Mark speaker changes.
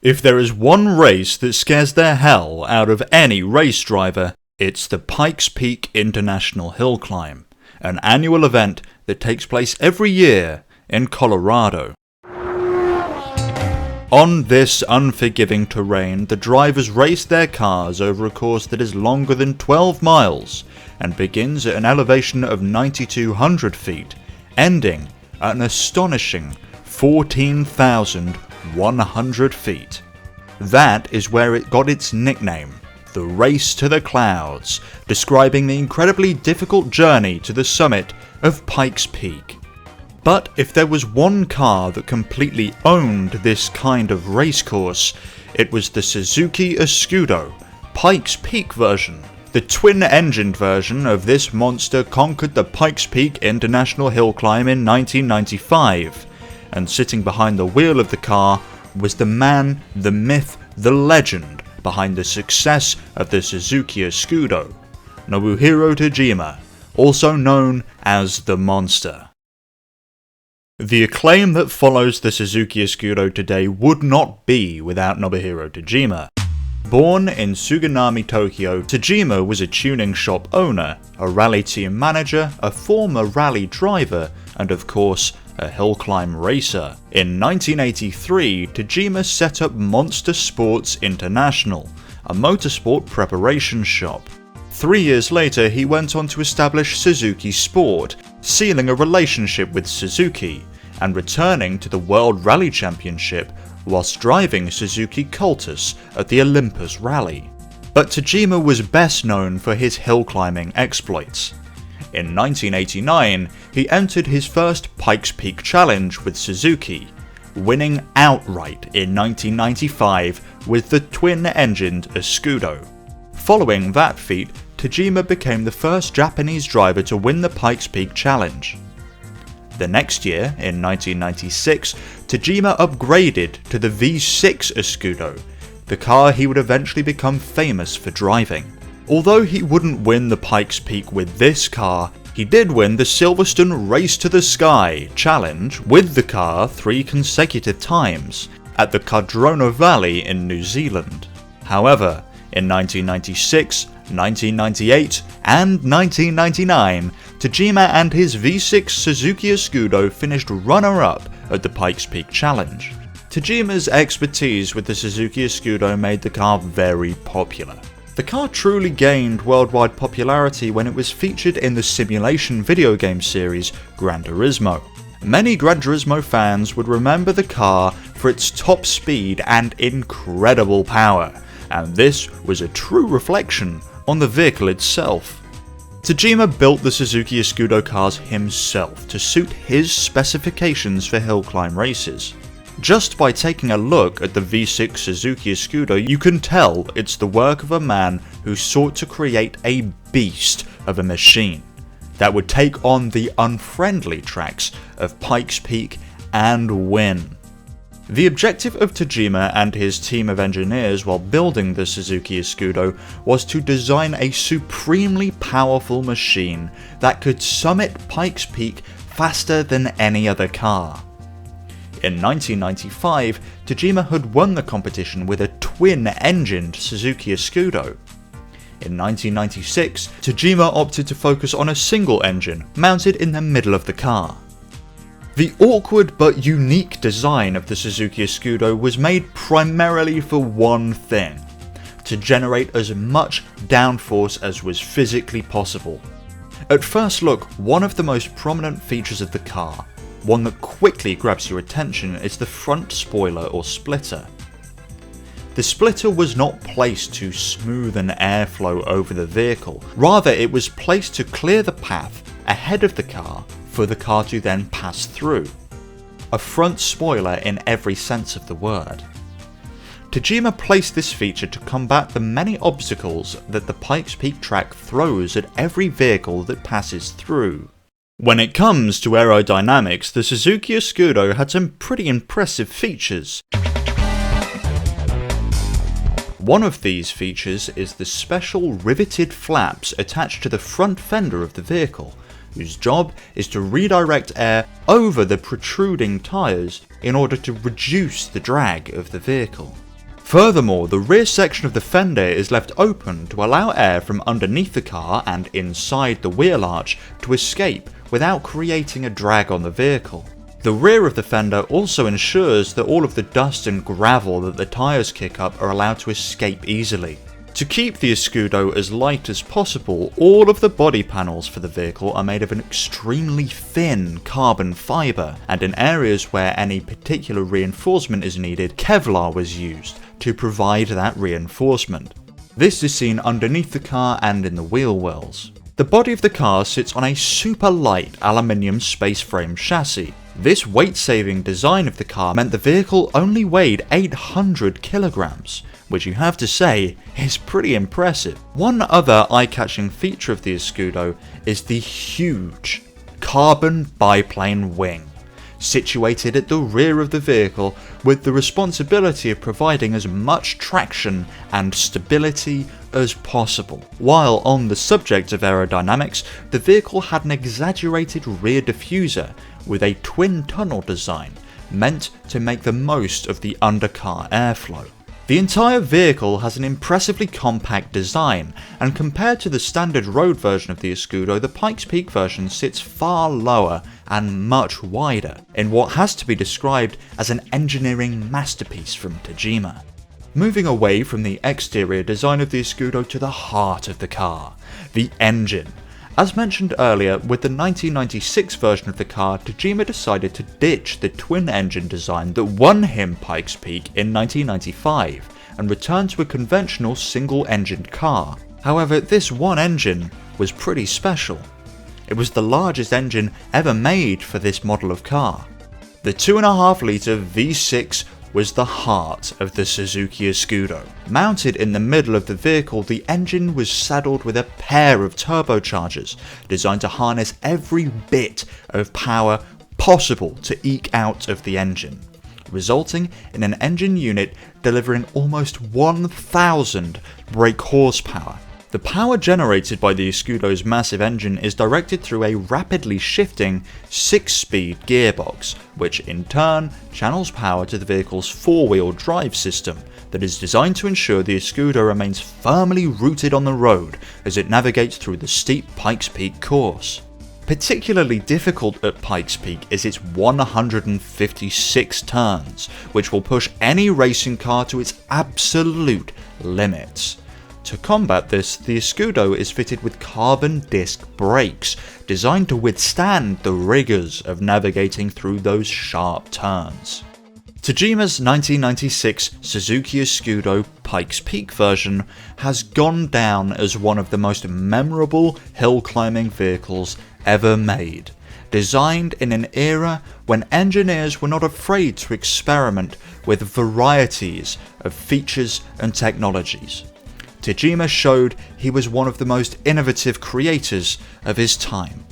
Speaker 1: If there is one race that scares the hell out of any race driver, it's the Pikes Peak International Hill Climb, an annual event that takes place every year in Colorado. On this unforgiving terrain, the drivers race their cars over a course that is longer than 12 miles and begins at an elevation of 9,200 feet, ending at an astonishing 14,100 feet. That is where it got its nickname, the Race to the Clouds, describing the incredibly difficult journey to the summit of Pikes Peak. But if there was one car that completely owned this kind of racecourse, it was the Suzuki Escudo Pikes Peak version. The twin-engined version of this monster conquered the Pikes Peak International Hill Climb in 1995, and sitting behind the wheel of the car was the man, the myth, the legend behind the success of the Suzuki Escudo, Nobuhiro Tajima, also known as the Monster. The acclaim that follows the Suzuki Escudo today would not be without Nobuhiro Tajima. Born in Suganami, Tokyo, Tajima was a tuning shop owner, a rally team manager, a former rally driver, and of course, a hill climb racer. In 1983, Tajima set up Monster Sports International, a motorsport preparation shop. 3 years later, he went on to establish Suzuki Sport, sealing a relationship with Suzuki, and returning to the World Rally Championship whilst driving Suzuki Cultus at the Olympus Rally. But Tajima was best known for his hill climbing exploits. In 1989, he entered his first Pikes Peak Challenge with Suzuki, winning outright in 1995 with the twin-engined Escudo. Following that feat, Tajima became the first Japanese driver to win the Pikes Peak Challenge. The next year, in 1996, Tajima upgraded to the V6 Escudo, the car he would eventually become famous for driving. Although he wouldn't win the Pikes Peak with this car, he did win the Silverstone Race to the Sky Challenge with the car 3 consecutive times at the Cardrona Valley in New Zealand. However, in 1996, 1998 and 1999, Tajima and his V6 Suzuki Escudo finished runner-up at the Pikes Peak Challenge. Tajima's expertise with the Suzuki Escudo made the car very popular. The car truly gained worldwide popularity when it was featured in the simulation video game series Gran Turismo. Many Gran Turismo fans would remember the car for its top speed and incredible power, and this was a true reflection on the vehicle itself. Tajima built the Suzuki Escudo cars himself to suit his specifications for hill climb races. Just by taking a look at the V6 Suzuki Escudo, you can tell it's the work of a man who sought to create a beast of a machine that would take on the unfriendly tracks of Pikes Peak and win. The objective of Tajima and his team of engineers while building the Suzuki Escudo was to design a supremely powerful machine that could summit Pikes Peak faster than any other car. In 1995, Tajima had won the competition with a twin-engined Suzuki Escudo. In 1996, Tajima opted to focus on a single engine mounted in the middle of the car. The awkward but unique design of the Suzuki Escudo was made primarily for one thing: to generate as much downforce as was physically possible. At first look, one of the most prominent features of the car, one that quickly grabs your attention, is the front spoiler or splitter. The splitter was not placed to smoothen airflow over the vehicle, rather it was placed to clear the path ahead of the car for the car to then pass through. A front spoiler in every sense of the word. Tajima placed this feature to combat the many obstacles that the Pikes Peak track throws at every vehicle that passes through. When it comes to aerodynamics, the Suzuki Escudo had some pretty impressive features. One of these features is the special riveted flaps attached to the front fender of the vehicle, whose job is to redirect air over the protruding tyres in order to reduce the drag of the vehicle. Furthermore, the rear section of the fender is left open to allow air from underneath the car and inside the wheel arch to escape without creating a drag on the vehicle. The rear of the fender also ensures that all of the dust and gravel that the tyres kick up are allowed to escape easily. To keep the Escudo as light as possible, all of the body panels for the vehicle are made of an extremely thin carbon fibre, and in areas where any particular reinforcement is needed, Kevlar was used to provide that reinforcement. This is seen underneath the car and in the wheel wells. The body of the car sits on a super light aluminium space frame chassis. This weight-saving design of the car meant the vehicle only weighed 800 kilograms, which you have to say is pretty impressive. One other eye-catching feature of the Escudo is the huge carbon biplane wing, situated at the rear of the vehicle with the responsibility of providing as much traction and stability as possible. While on the subject of aerodynamics, the vehicle had an exaggerated rear diffuser with a twin tunnel design meant to make the most of the undercar airflow. The entire vehicle has an impressively compact design, and compared to the standard road version of the Escudo, the Pikes Peak version sits far lower and much wider, in what has to be described as an engineering masterpiece from Tajima. Moving away from the exterior design of the Escudo to the heart of the car, the engine. As mentioned earlier, with the 1996 version of the car, Tajima decided to ditch the twin-engine design that won him Pikes Peak in 1995 and return to a conventional single-engined car. However, this one engine was pretty special. It was the largest engine ever made for this model of car. The 2.5 litre V6 was the heart of the Suzuki Escudo. Mounted in the middle of the vehicle, the engine was saddled with a pair of turbochargers designed to harness every bit of power possible to eke out of the engine, resulting in an engine unit delivering almost 1,000 brake horsepower. The power generated by the Escudo's massive engine is directed through a rapidly shifting 6-speed gearbox, which in turn channels power to the vehicle's four-wheel drive system that is designed to ensure the Escudo remains firmly rooted on the road as it navigates through the steep Pikes Peak course. Particularly difficult at Pikes Peak is its 156 turns, which will push any racing car to its absolute limits. To combat this, the Escudo is fitted with carbon disc brakes, designed to withstand the rigours of navigating through those sharp turns. Tajima's 1996 Suzuki Escudo Pikes Peak version has gone down as one of the most memorable hill climbing vehicles ever made, designed in an era when engineers were not afraid to experiment with varieties of features and technologies. Tajima showed he was one of the most innovative creators of his time.